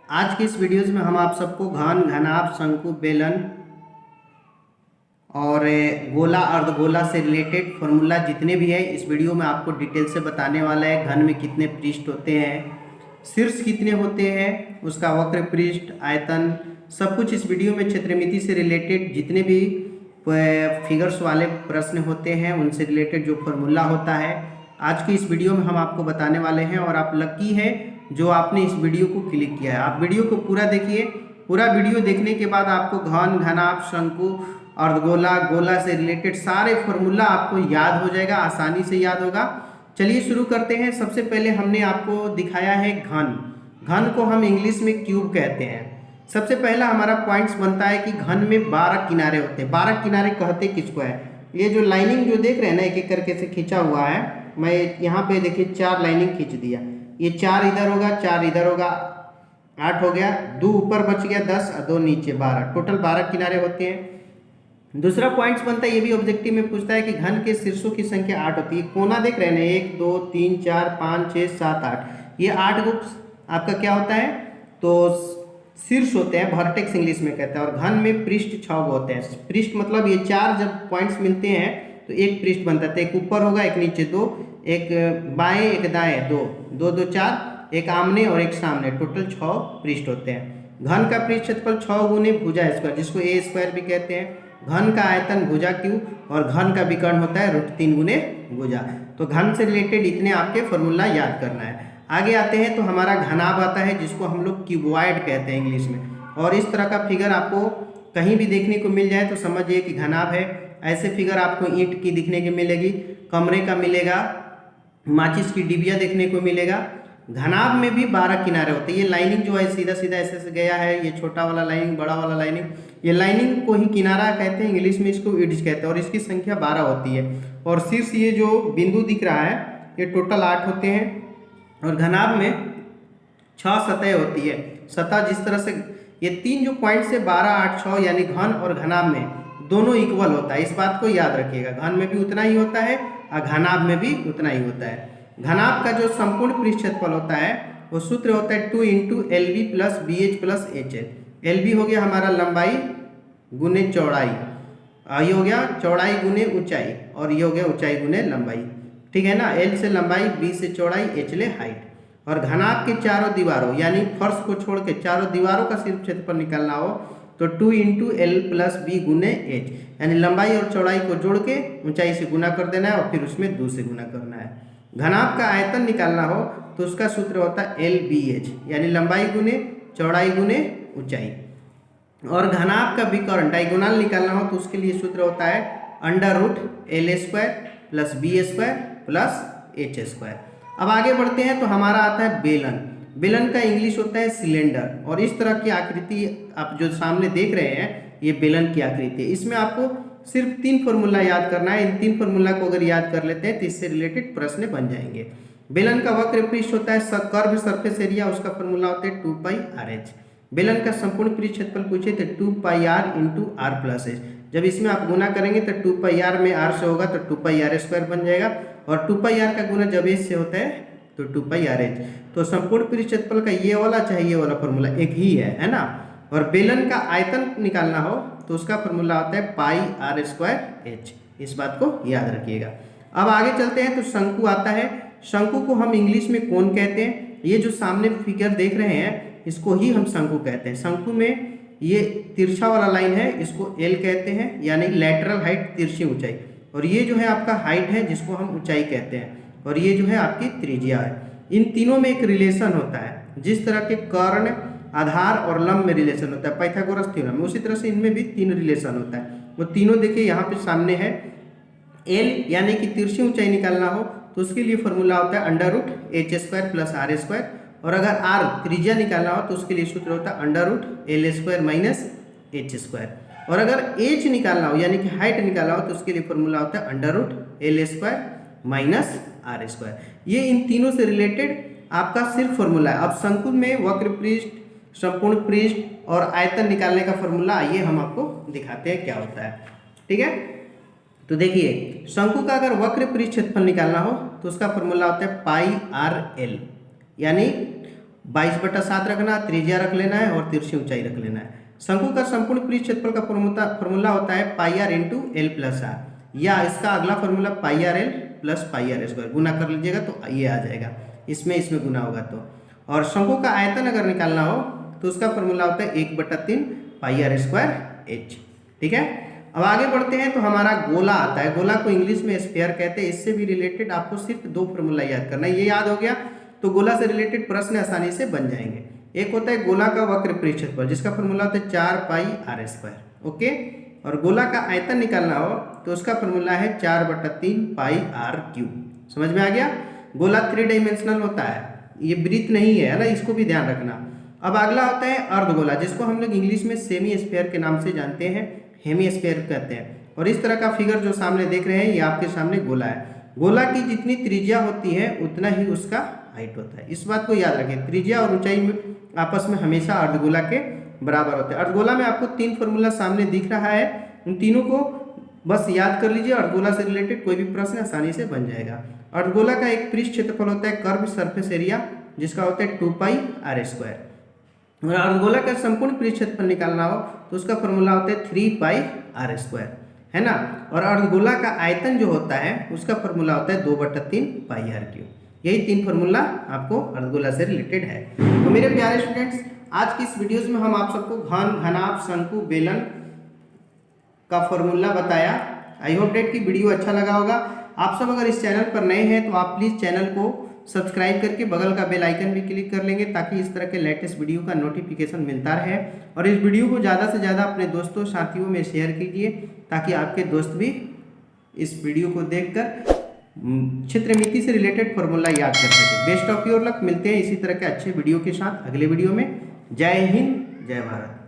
आज की इस वीडियोज़ में हम आप सबको घन, घनाभ, शंकु, बेलन और गोला, अर्धगोला से रिलेटेड फॉर्मूला जितने भी है इस वीडियो में आपको डिटेल से बताने वाला है। घन में कितने पृष्ठ होते हैं, शीर्ष कितने होते हैं, उसका वक्र पृष्ठ, आयतन, सब कुछ इस वीडियो में क्षेत्रमिति से रिलेटेड जितने भी फिगर्स वाले प्रश्न होते हैं उनसे रिलेटेड जो फॉर्मूला होता है आज की इस वीडियो में हम आपको बताने वाले हैं। और आप लकी है जो आपने इस वीडियो को क्लिक किया है। आप वीडियो को पूरा देखिए। पूरा वीडियो देखने के बाद आपको घन, घनाभ, शंकु, अर्धगोला, गोला से रिलेटेड सारे फॉर्मूला आपको याद हो जाएगा, आसानी से याद होगा। चलिए शुरू करते हैं। सबसे पहले हमने आपको दिखाया है घन। घन को हम इंग्लिश में क्यूब कहते हैं। सबसे पहला हमारा पॉइंट्स बनता है कि घन में 12 किनारे होते हैं। 12 किनारे कहते किसको है? ये जो लाइनिंग जो देख रहे हैं ना, एक एक करके से खींचा हुआ है, मैं यहाँ पे देखिए 4 लाइनिंग खींच दिया। ये 4 इधर होगा, 4 इधर होगा, 8 हो गया, 2 ऊपर बच गया 10 और 2 नीचे 12, टोटल 12 किनारे होते हैं। दूसरा पॉइंट्स बनता है, ये भी ऑब्जेक्टिव में पूछता है कि घन के शीर्षों की संख्या 8 होती है। कोना देख रहे हैं ना, 1 2 3 4 5 6 7 8, ये 8 आपका क्या होता है? तो शीर्ष होते हैं, वर्टेक्स इंग्लिश में कहते हैं। और घन में पृष्ठ 6 होते हैं। पृष्ठ मतलब ये 4 जब पॉइंट्स मिलते हैं तो एक पृष्ठ बनता है। एक ऊपर होगा, एक नीचे 2, एक बाएं एक दाएं 2, 2 2 4, एक आमने और एक सामने, टोटल 6 पृष्ठ होते हैं। घन का पृष्ठ क्षेत्रफल 6 गुने भुजा स्क्वायर, जिसको ए स्क्वायर भी कहते हैं। घन का आयतन भुजा क्यू, और घन का विकर्ण होता है √3 गुने भुजा। तो घन से रिलेटेड इतने आपके फॉर्मूला याद करना है। आगे आते हैं तो हमारा घनाभ आता है, जिसको हम लोग क्यूबॉइड कहते हैं इंग्लिश में। और इस तरह का फिगर आपको कहीं भी देखने को मिल जाए तो समझिए कि घनाभ है। ऐसे फिगर आपको ईंट की दिखने की मिलेगी, कमरे का मिलेगा, माचिस की डिबिया देखने को मिलेगा। घनाभ में भी 12 किनारे होते हैं। ये लाइनिंग जो है सीधा सीधा ऐसे से गया है, ये छोटा वाला लाइनिंग, बड़ा वाला लाइनिंग, ये लाइनिंग को ही किनारा कहते हैं, इंग्लिश में इसको इड्ज कहते हैं। और इसकी संख्या 12 होती है। और शीर्ष ये जो बिंदु दिख रहा है ये टोटल 8 होते हैं। और घनाभ में 6 सतह होती है। सतह जिस तरह से ये 3 जो पॉइंट से 12 8 6 यानी घन और घनाभ में दोनों इक्वल होता है, इस बात को याद रखिएगा। घन में भी उतना ही होता है और घनाभ में भी उतना ही होता है। घनाभ का जो संपूर्ण पृष्ठ क्षेत्रफल होता है वो सूत्र होता है 2 × LB + BH + HH। LB हो गया हमारा लंबाई गुने चौड़ाई, ये हो गया चौड़ाई गुने ऊंचाई, और ये हो गया ऊंचाई गुने लंबाई। ठीक है ना? L से लंबाई, B से चौड़ाई, H ले हाइट। और घनाभ के चारों दीवारों यानी फर्श को छोड़ के चारों दीवारों का सिर्फ क्षेत्रफल निकालना हो तो 2 × L + B गुने H, यानी लंबाई और चौड़ाई को जोड़ के ऊंचाई से गुना कर देना है और फिर उसमें 2 से गुना करना है। घनाभ का आयतन निकालना हो तो उसका सूत्र होता है LBH, यानी लंबाई गुने चौड़ाई गुने ऊंचाई। और घनाभ का विकर्ण डायगोनल निकालना हो तो उसके लिए सूत्र होता है √L² + B² + H²। अब आगे बढ़ते हैं तो हमारा आता है बेलन। बेलन का इंग्लिश होता है सिलेंडर। और इस तरह की आकृति आप जो सामने देख रहे हैं ये बेलन की आकृति है। इसमें आपको सिर्फ 3 फॉर्मूला याद करना है। इन 3 फॉर्मूला को अगर याद कर लेते हैं तो इससे रिलेटेड प्रश्न बन जाएंगे। बेलन का वक्र पृष्ठ होता है कर्व सरफेस एरिया, उसका फॉर्मूला होता है 2πRh। बेलन का संपूर्ण पृष्ठ क्षेत्रफल पूछे तो 2πr × r + h। जब इसमें आप गुना करेंगे तो 2πr में r से होगा तो 2πr² बन जाएगा, और 2πr का गुना जब h से होता है तो 2πRh। तो संपूर्ण पृष्ठ क्षेत्रफल का ये वाला चाहे ये वाला फॉर्मूला एक ही है ना? और बेलन का आयतन निकालना हो तो उसका फॉर्मूला होता है πr²h। इस बात को याद रखिएगा। अब आगे चलते हैं तो शंकु आता है। शंकु को हम इंग्लिश में कोन कहते हैं। ये जो सामने फिगर देख रहे हैं इसको ही हम शंकु कहते हैं। शंकु में ये तिरछा वाला लाइन है, इसको L कहते हैं, यानी लैटरल हाइट, तिरछी ऊंचाई। और ये जो है आपका हाइट है जिसको हम ऊंचाई कहते हैं, और ये जो है आपकी त्रिज्या है। इन तीनों में एक रिलेशन होता है। जिस तरह के कर्ण, आधार और लंब में रिलेशन होता है पाइथागोरस थ्योरम में, उसी तरह से इनमें भी 3 रिलेशन होता है। वो तीनों देखिए यहाँ पे सामने है। L यानी कि तिरछी ऊंचाई निकालना हो तो उसके लिए फॉर्मूला होता है √H² + R²। और अगर R त्रिज्या निकालना हो तो उसके लिए सूत्र होता है √L² - H²। और अगर H निकालना हो यानी कि हाइट निकालना हो तो उसके लिए फॉर्मूला होता है √L² - R²। ये इन तीनों से रिलेटेड आपका सिर्फ फॉर्मूला है। अब शंकु में वक्र पृष्ठ, संपूर्ण पृष्ठ और आयतन निकालने का फॉर्मूला आइए हम आपको दिखाते हैं क्या होता है। ठीक है? तो देखिए शंकु का अगर वक्र पृष्ठ क्षेत्रफल निकालना हो तो उसका फॉर्मूला होता है πRL, यानी 22/7 रखना, त्रिज्या रख लेना है और तिरछी ऊंचाई रख लेना है। शंकु का संपूर्ण पृष्ठ क्षेत्रफल का फॉर्मूला होता है pi r into l plus r, या इसका अगला formula pi r l plus pi r square, गुना कर लीजिएगा तो ये आ जाएगा, इसमें गुना होगा तो। और शंकु का आयतन अगर निकालना हो तो उसका फॉर्मूला होता है 1/3 पाई आर स्क्वायर एच। ठीक है, अब आगे बढ़ते हैं तो हमारा गोला आता है। गोला को इंग्लिश में स्फीयर कहते हैं। इससे भी रिलेटेड आपको सिर्फ 2 फॉर्मूला याद करना है, ये याद हो गया तो गोला से रिलेटेड प्रश्न आसानी से बन जाएंगे। एक होता है गोला का वक्र पृष्ठ क्षेत्रफल, जिसका फॉर्मूला होता है 4 पाई आर स्क्वायर। ओके, और गोला का आयतन निकालना हो तो उसका फॉर्मूला है 4/3 पाई आर क्यूब। समझ में आ गया। गोला 3 डायमेंशनल होता है, ये वृत्त नहीं है ना, इसको भी ध्यान रखना। अब अगला होता है अर्धगोला, जिसको हम लोग इंग्लिश में सेमी स्फीयर के नाम से जानते हैं, हेमी स्फीयर कहते हैं। और इस तरह का फिगर जो सामने देख रहे हैं ये आपके सामने गोला है। गोला की जितनी त्रिज्या होती है उतना ही उसका हाइट होता है, इस बात को याद रखें। त्रिज्या और ऊंचाई में आपस में हमेशा अर्धगोला के बराबर होते हैं। अर्धगोला में आपको 3 फॉर्मूला सामने दिख रहा है, उन तीनों को बस याद कर लीजिए। अर्धगोला से रिलेटेड कोई भी प्रश्न आसानी से बन जाएगा। अर्धगोला का एक पृष्ठ क्षेत्रफल होता है कर्व सरफेस एरिया, जिसका होता है 2 पाई आर स्क्वायर। और अर्धगोला का संपूर्ण पृष्ठ क्षेत्रफल निकालना हो तो उसका फॉर्मूला होता है 3 पाई आर स्क्वायर, है ना। और अर्धगोला का आयतन जो होता है उसका फॉर्मूला होता है 2/3 पाई आर क्यूब। यही 3 फॉर्मूला आपको अर्धगोला से रिलेटेड है। तो मेरे प्यारे स्टूडेंट्स, आज की इस वीडियोज में हम आप सबको घन, घनाभ, शंकु, बेलन का फॉर्मूला बताया। आई होप डेट की वीडियो अच्छा लगा होगा। आप सब अगर इस चैनल पर नए हैं तो आप प्लीज़ चैनल को सब्सक्राइब करके बगल का बेल आइकन भी क्लिक कर लेंगे, ताकि इस तरह के लेटेस्ट वीडियो का नोटिफिकेशन मिलता रहे। और इस वीडियो को ज़्यादा से ज़्यादा अपने दोस्तों साथियों में शेयर कीजिए, ताकि आपके दोस्त भी इस वीडियो को देखकर क्षेत्रमिति से रिलेटेड फॉर्मूला याद कर सके। Best of your luck. मिलते हैं इसी तरह के अच्छे वीडियो के साथ अगले वीडियो में। जय हिंद, जय भारत।